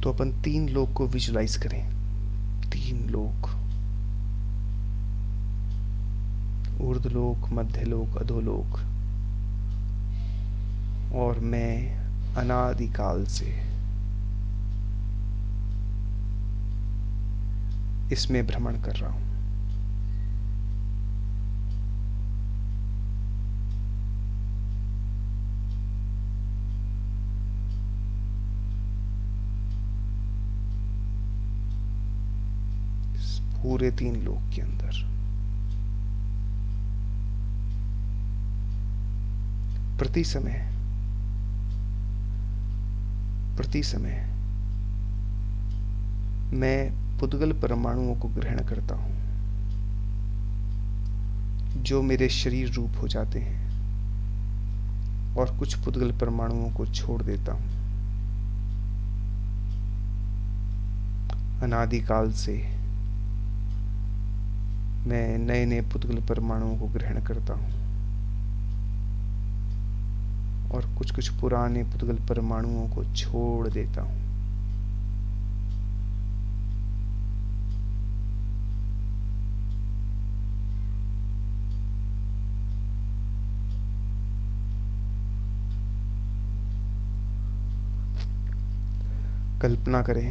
तो अपन 3 लोक को विजुलाइज करें। 3 लोक, ऊर्ध्वलोक, मध्यलोक, अधोलोक। और मैं अनादिकाल से इसमें भ्रमण कर रहा हूं। इस पूरे 3 लोक के अंदर प्रति समय मैं पुद्गल परमाणुओं को ग्रहण करता हूं, जो मेरे शरीर रूप हो जाते हैं, और कुछ पुद्गल परमाणुओं को छोड़ देता हूं। अनादिकाल से मैं नए नए पुद्गल परमाणुओं को ग्रहण करता हूं, और कुछ कुछ पुराने पुद्गल परमाणुओं को छोड़ देता हूं। कल्पना करें,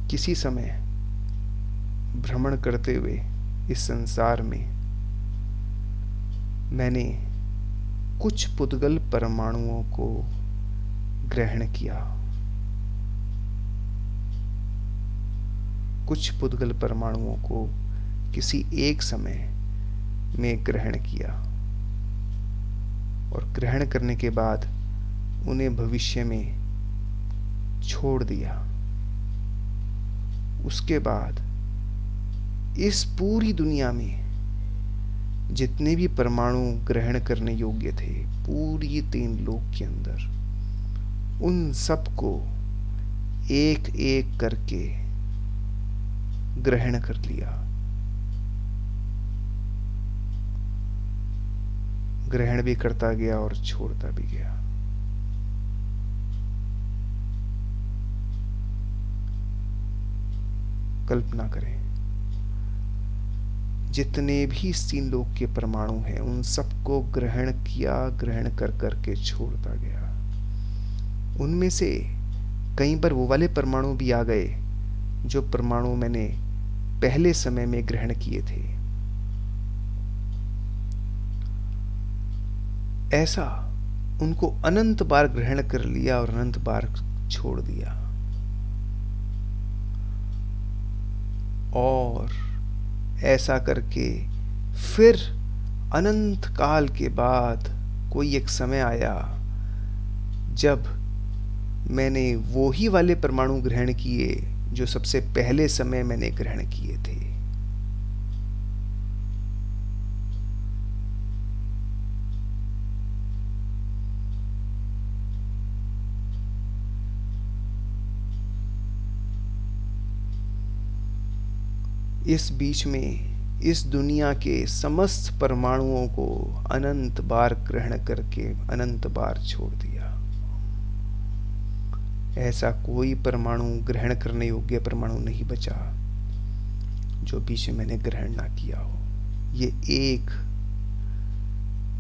किसी समय भ्रमण करते हुए इस संसार में मैंने कुछ पुद्गल परमाणुओं को ग्रहण किया। कुछ पुद्गल परमाणुओं को किसी एक समय में ग्रहण किया, और ग्रहण करने के बाद उन्हें भविष्य में छोड़ दिया। उसके बाद इस पूरी दुनिया में जितने भी परमाणु ग्रहण करने योग्य थे, पूरी 3 लोक के अंदर, उन सबको एक एक करके ग्रहण कर लिया। ग्रहण भी करता गया और छोड़ता भी गया। कल्पना करें, जितने भी 3 लोक के परमाणु हैं, उन सबको ग्रहण किया, ग्रहण कर करके छोड़ता गया। उनमें से कई बार वो वाले परमाणु भी आ गए जो परमाणु मैंने पहले समय में ग्रहण किए थे। ऐसा उनको अनंत बार ग्रहण कर लिया और अनंत बार छोड़ दिया। और ऐसा करके फिर अनंत काल के बाद कोई एक समय आया जब मैंने वो ही वाले परमाणु ग्रहण किए जो सबसे पहले समय मैंने ग्रहण किए थे। इस बीच में इस दुनिया के समस्त परमाणुओं को अनंत बार ग्रहण करके अनंत बार छोड़ दिया। ऐसा कोई परमाणु ग्रहण करने योग्य परमाणु नहीं बचा जो बीच में मैंने ग्रहण ना किया हो। ये एक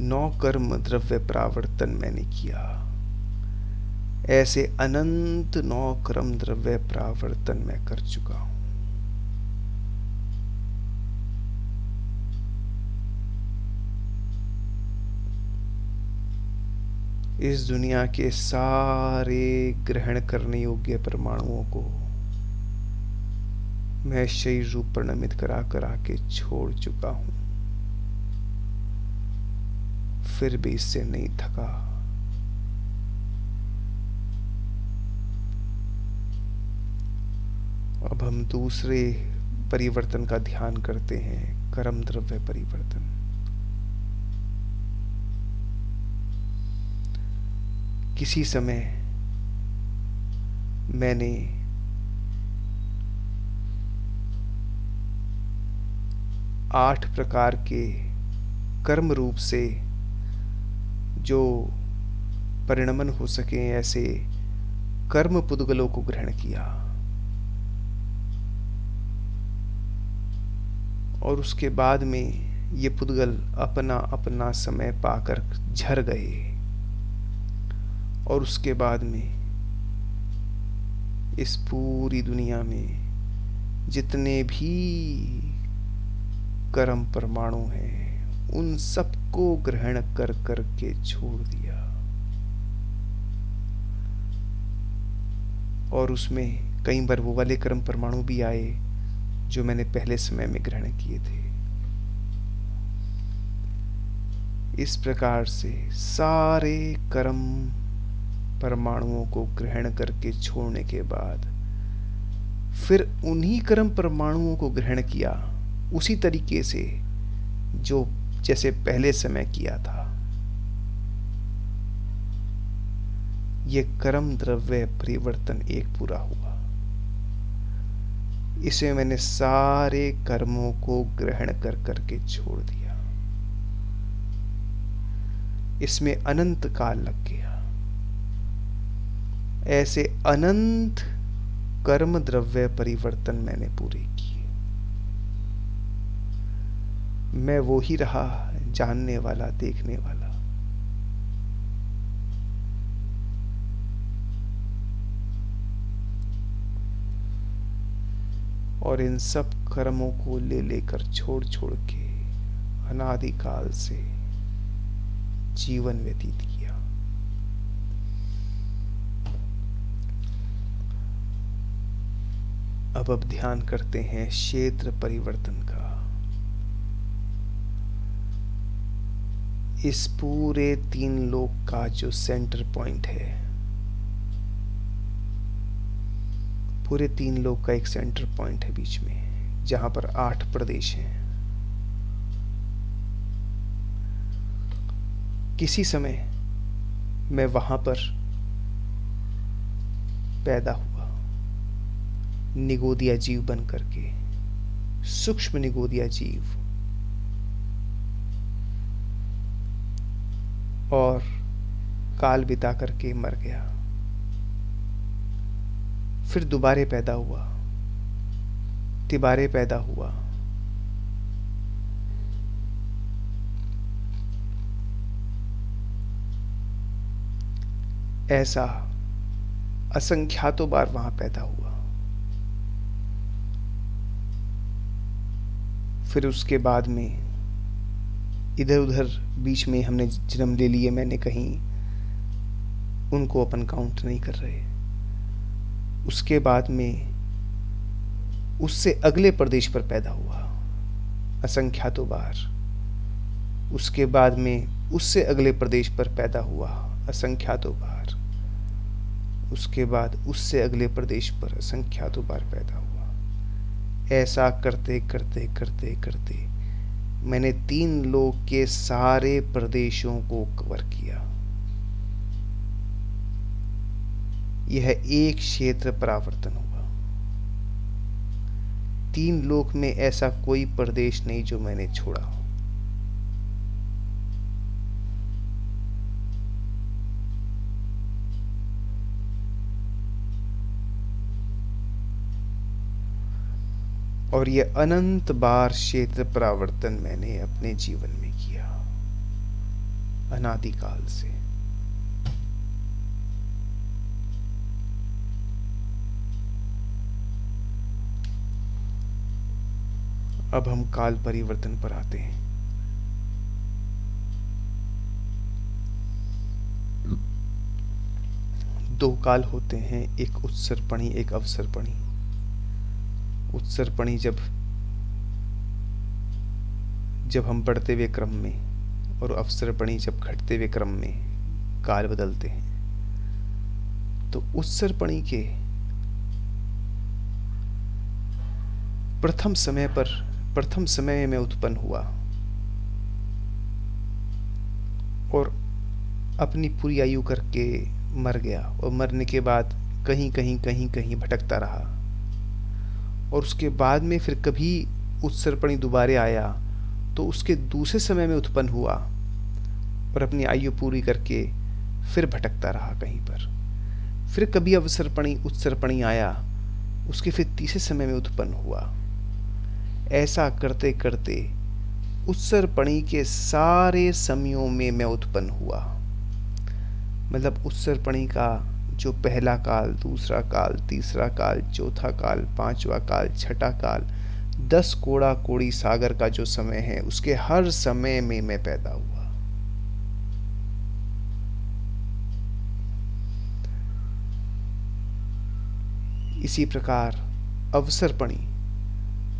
9 कर्म द्रव्य प्रावर्तन मैंने किया। ऐसे अनंत 9 कर्म द्रव्य प्रावर्तन मैं कर चुका हूं। इस दुनिया के सारे ग्रहण करने योग्य परमाणुओं को मैं शरीर रूप परिणमित करा करा के छोड़ चुका हूं, फिर भी इससे नहीं थका। अब हम दूसरे परिवर्तन का ध्यान करते हैं, कर्म द्रव्य परिवर्तन। किसी समय मैंने आठ प्रकार के कर्म रूप से जो परिणमन हो सके ऐसे कर्म पुद्गलों को ग्रहण किया और उसके बाद में ये पुद्गल अपना अपना समय पाकर झर गए और उसके बाद में इस पूरी दुनिया में जितने भी कर्म परमाणु हैं उन सबको ग्रहण कर करके छोड़ दिया और उसमें कई बार वो वाले कर्म परमाणु भी आए जो मैंने पहले समय में ग्रहण किए थे। इस प्रकार से सारे कर्म परमाणुओं को ग्रहण करके छोड़ने के बाद फिर उन्हीं कर्म परमाणुओं को ग्रहण किया उसी तरीके से जो जैसे पहले समय किया था। ये कर्म द्रव्य परिवर्तन एक पूरा हुआ। इसे मैंने सारे कर्मों को ग्रहण कर करके छोड़ दिया। इसमें अनंत काल लग गया। ऐसे अनंत कर्म द्रव्य परिवर्तन मैंने पूरे किए। मैं वो ही रहा जानने वाला, देखने वाला। और इन सब कर्मों को ले लेकर छोड़ छोड़ के अनादिकाल से जीवन व्यतीत किया। अब ध्यान करते हैं क्षेत्र परिवर्तन का। इस पूरे 3 लोक का जो सेंटर पॉइंट है, पूरे 3 लोक का एक सेंटर पॉइंट है बीच में, जहां पर 8 प्रदेश हैं। किसी समय मैं वहां पर पैदा हुआ, निगोदिया जीव बन करके, सूक्ष्म निगोदिया जीव, और काल बिता करके मर गया। फिर दोबारे पैदा हुआ, तिबारे पैदा हुआ, ऐसा असंख्यातों बार वहां पैदा हुआ। फिर उसके बाद में इधर उधर बीच में हमने जन्म ले लिए, मैंने कहीं उनको अपन काउंट नहीं कर रहे। उसके बाद में उससे अगले प्रदेश पर पैदा हुआ असंख्यातों बार। उसके बाद में उससे अगले प्रदेश पर पैदा हुआ असंख्यातों बार। उसके बाद उससे अगले प्रदेश पर असंख्यातों बार पैदा हुआ। ऐसा करते करते करते करते मैंने 3 लोक के सारे प्रदेशों को कवर किया। यह एक क्षेत्र परावर्तन हुआ। 3 लोक में ऐसा कोई प्रदेश नहीं जो मैंने छोड़ा। और यह अनंत बार क्षेत्र परावर्तन मैंने अपने जीवन में किया अनादिकाल से। अब हम काल परिवर्तन पर आते हैं। दो काल होते हैं, एक उत्सर्पणी, एक अवसर्पणी। उत्सर्पणी जब हम बढ़ते हुए क्रम में, और अवसर्पणी जब घटते हुए क्रम में काल बदलते हैं। तो उत्सर्पणी के प्रथम समय में उत्पन्न हुआ और अपनी पूरी आयु करके मर गया, और मरने के बाद कहीं कहीं भटकता रहा। और उसके बाद में फिर कभी उत्सर्पणी दोबारे आया तो उसके दूसरे समय में उत्पन्न हुआ और अपनी आयु पूरी करके फिर भटकता रहा कहीं पर। फिर कभी अवसर्पणी उत्सर्पणी आया, उसके फिर तीसरे समय में उत्पन्न हुआ। ऐसा करते करते उत्सर्पणी के सारे समयों में मैं उत्पन्न हुआ। मतलब उत्सर्पणी का जो पहला काल, दूसरा काल, तीसरा काल, चौथा काल, पांचवा काल, छठा काल, 10 कोड़ा कोड़ी सागर का जो समय है, उसके हर समय में मैं पैदा हुआ। इसी प्रकार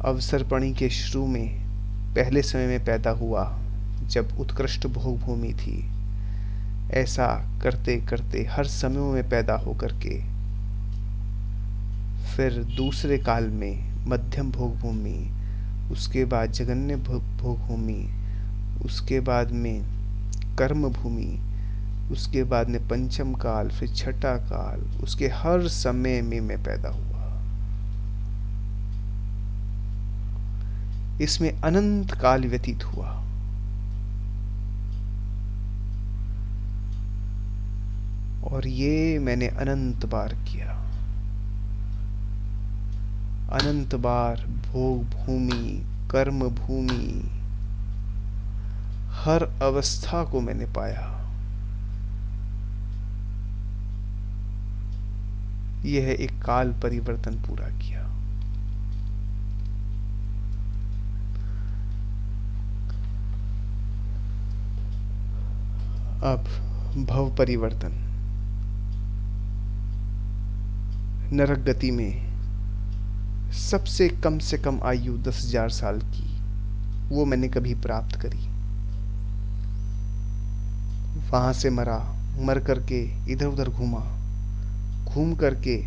अवसर्पणी के शुरू में पहले समय में पैदा हुआ जब उत्कृष्ट भोग भूमि थी। ऐसा करते करते हर समयों में पैदा होकर के फिर दूसरे काल में मध्यम भोग भूमि, उसके बाद जगन्य भोग भूमि, उसके बाद में कर्म भूमि, उसके बाद में पंचम काल, फिर छठा काल, उसके हर समय में मैं पैदा हुआ। इसमें अनंत काल व्यतीत हुआ। और ये मैंने अनंत बार किया। अनंत बार भोग भूमि, कर्म भूमि, हर अवस्था को मैंने पाया। यह एक काल परिवर्तन पूरा किया। अब भव परिवर्तन। नरक गति में सबसे कम आयु 10,000 साल की, वो मैंने कभी प्राप्त करी। वहां से मरा, मर करके इधर उधर घूमा, घूम करके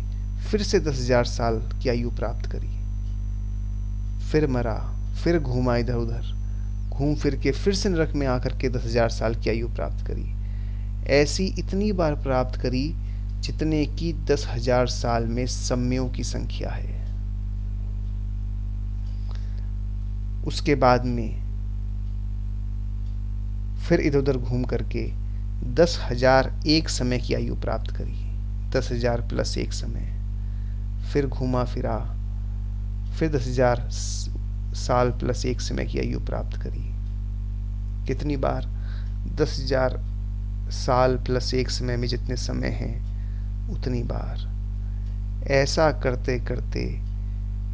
फिर से 10,000 साल की आयु प्राप्त करी। फिर मरा, फिर घूमा इधर उधर, घूम फिर के फिर से नरक में आकर के 10,000 साल की आयु प्राप्त करी। ऐसी इतनी बार प्राप्त करी जितने की 10,000 साल में समयों की संख्या है। उसके बाद में फिर इधर उधर घूम करके 10,001 समय की आयु प्राप्त करी। 10,000 प्लस 1 समय। फिर घूमा फिरा, फिर 10,000 साल प्लस 1 समय की आयु प्राप्त करी। कितनी बार? 10,000 साल प्लस 1 समय में जितने समय हैं उतनी बार। ऐसा करते करते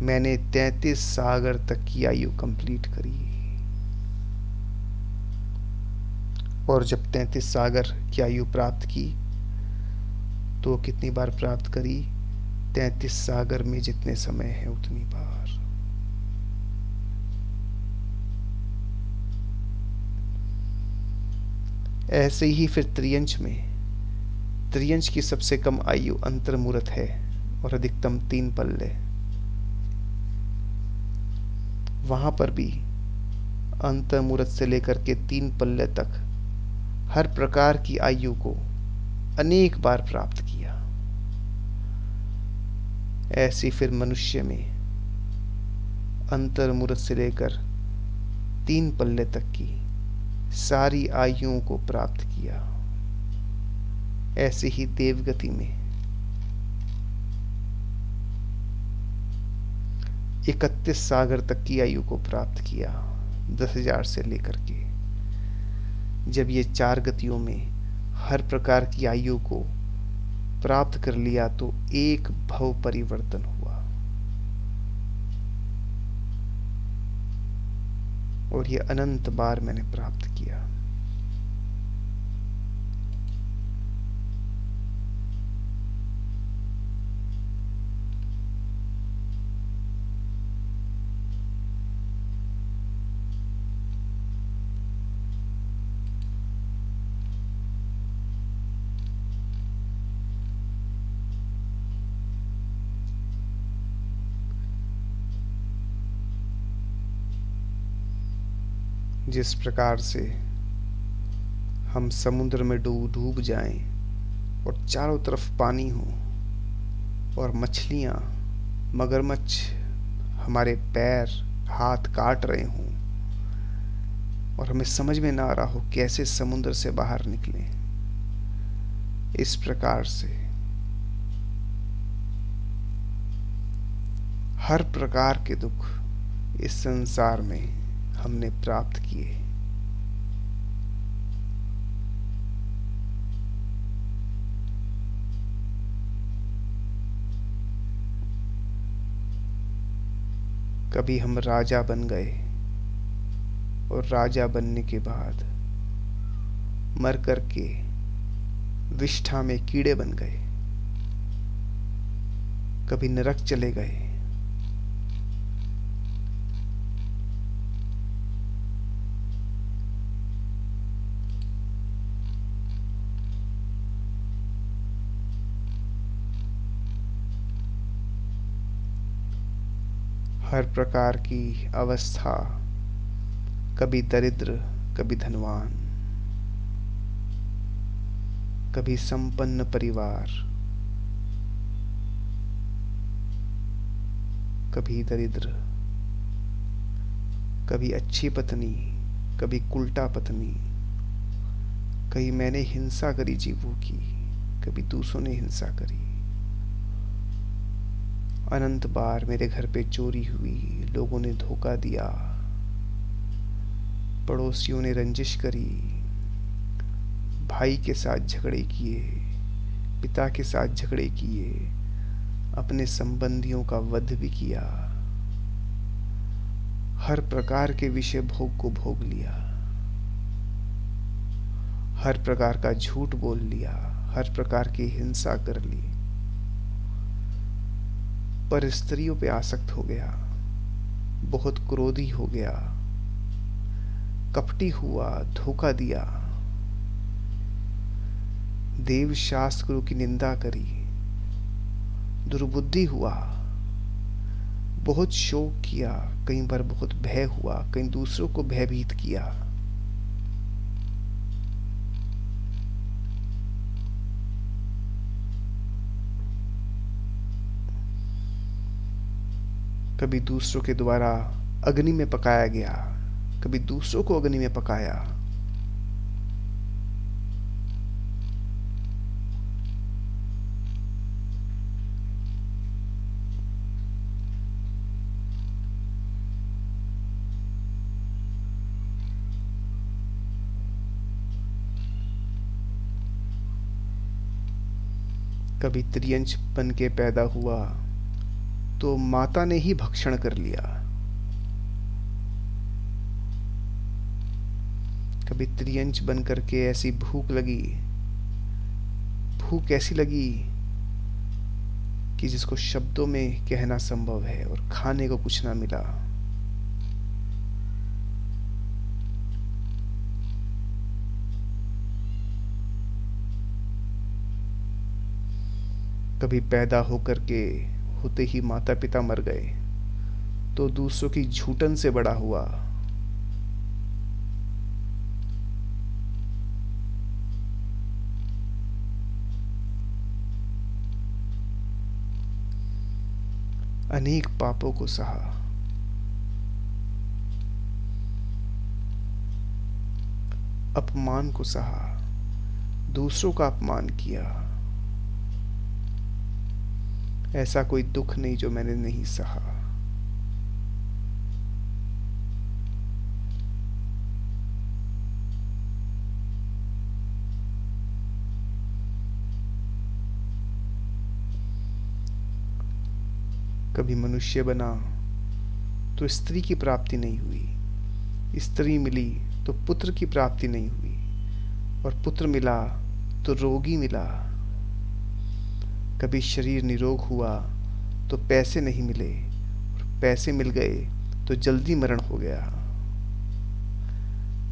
मैंने 33 सागर तक की आयु कंप्लीट करी। और जब 33 सागर की आयु प्राप्त की तो कितनी बार प्राप्त करी? 33 सागर में जितने समय है उतनी बार। ऐसे ही फिर त्रियंश की सबसे कम आयु अंतर्मुहूर्त है और अधिकतम 3 पल्ले। वहां पर भी अंतर्मुहूर्त से लेकर के 3 पल्ले तक हर प्रकार की आयु को अनेक बार प्राप्त किया। ऐसी फिर मनुष्य में अंतर्मुहूर्त से लेकर 3 पल्ले तक की सारी आयुओं को प्राप्त किया। ऐसे ही देवगति में 31 सागर तक की आयु को प्राप्त किया, 10,000 से लेकर के। जब ये 4 गतियों में हर प्रकार की आयु को प्राप्त कर लिया तो एक भव परिवर्तन हुआ। और ये अनंत बार मैंने प्राप्त किया। जिस प्रकार से हम समुद्र में डूब जाएं और चारों तरफ पानी हो और मछलियां, मगरमच्छ हमारे पैर हाथ काट रहे हों और हमें समझ में ना आ रहा हो कैसे समुद्र से बाहर निकलें, इस प्रकार से हर प्रकार के दुख इस संसार में हमने प्राप्त किए। कभी हम राजा बन गए और राजा बनने के बाद मर कर के विष्ठा में कीड़े बन गए। कभी नरक चले गए। हर प्रकार की अवस्था, कभी दरिद्र, कभी धनवान, कभी संपन्न परिवार, कभी दरिद्र, कभी अच्छी पत्नी, कभी उल्टा पत्नी, कभी मैंने हिंसा करी जीवों की, कभी दूसरों ने हिंसा करी। अनंत बार मेरे घर पे चोरी हुई, लोगों ने धोखा दिया, पड़ोसियों ने रंजिश करी, भाई के साथ झगड़े किए, पिता के साथ झगड़े किए, अपने संबंधियों का वध भी किया। हर प्रकार के विषय भोग को भोग लिया, हर प्रकार का झूठ बोल लिया, हर प्रकार की हिंसा कर ली, पर स्त्रियों पे आसक्त हो गया, बहुत क्रोधी हो गया, कपटी हुआ, धोखा दिया, देव शास्त्रों की निंदा करी, दुर्बुद्धि हुआ, बहुत शोक किया, कई बार बहुत भय हुआ, कई दूसरों को भयभीत किया। कभी दूसरों के द्वारा अग्नि में पकाया गया, कभी दूसरों को अग्नि में पकाया। कभी त्रियंच बन के पैदा हुआ तो माता ने ही भक्षण कर लिया। कभी त्रियंच बन करके ऐसी भूख लगी, भूख ऐसी लगी कि जिसको शब्दों में कहना संभव है, और खाने को कुछ ना मिला। कभी पैदा होकर के होते ही माता पिता मर गए तो दूसरों की झूठन से बड़ा हुआ। अनेक पापों को सहा, अपमान को सहा, दूसरों का अपमान किया। ऐसा कोई दुख नहीं जो मैंने नहीं सहा। कभी मनुष्य बना तो स्त्री की प्राप्ति नहीं हुई, स्त्री मिली तो पुत्र की प्राप्ति नहीं हुई, और पुत्र मिला तो रोगी मिला। कभी शरीर निरोग हुआ तो पैसे नहीं मिले, और पैसे मिल गए तो जल्दी मरण हो गया।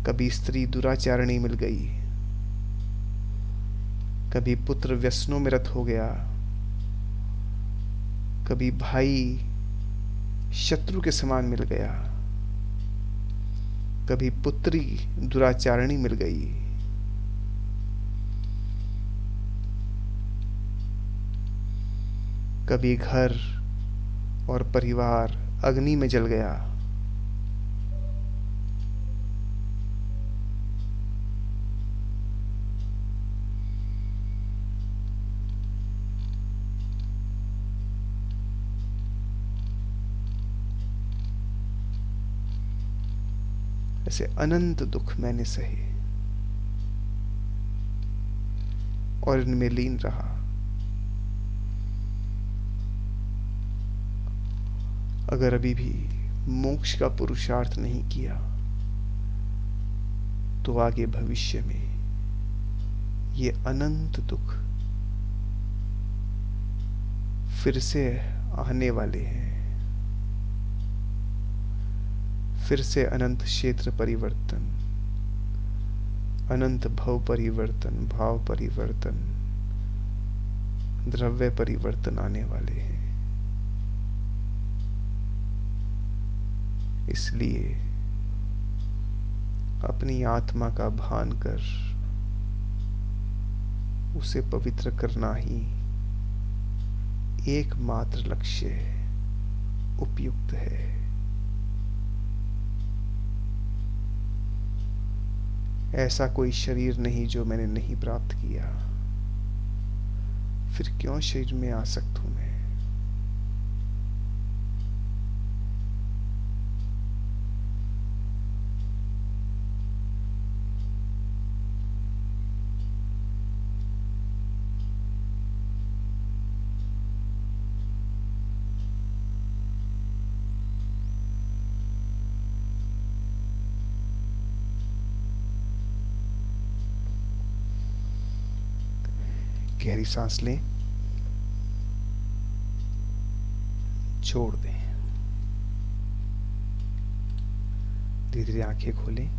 कभी स्त्री दुराचारणी मिल गई, कभी पुत्र व्यसनों में रत हो गया, कभी भाई शत्रु के समान मिल गया, कभी पुत्री दुराचारणी मिल गई। कभी घर और परिवार अग्नि में जल गया। ऐसे अनंत दुख मैंने सहे और इनमें लीन रहा। अगर अभी भी मोक्ष का पुरुषार्थ नहीं किया तो आगे भविष्य में ये अनंत दुख फिर से आने वाले हैं। फिर से अनंत क्षेत्र परिवर्तन, अनंत भव परिवर्तन, भाव परिवर्तन, द्रव्य परिवर्तन आने वाले हैं। इसलिए अपनी आत्मा का भान कर उसे पवित्र करना ही एकमात्र लक्ष्य उपयुक्त है। ऐसा कोई शरीर नहीं जो मैंने नहीं प्राप्त किया, फिर क्यों शरीर में आसक्त हूं मैं? गहरी सांस लें, छोड़ दें, धीरे धीरे आंखें खोलें।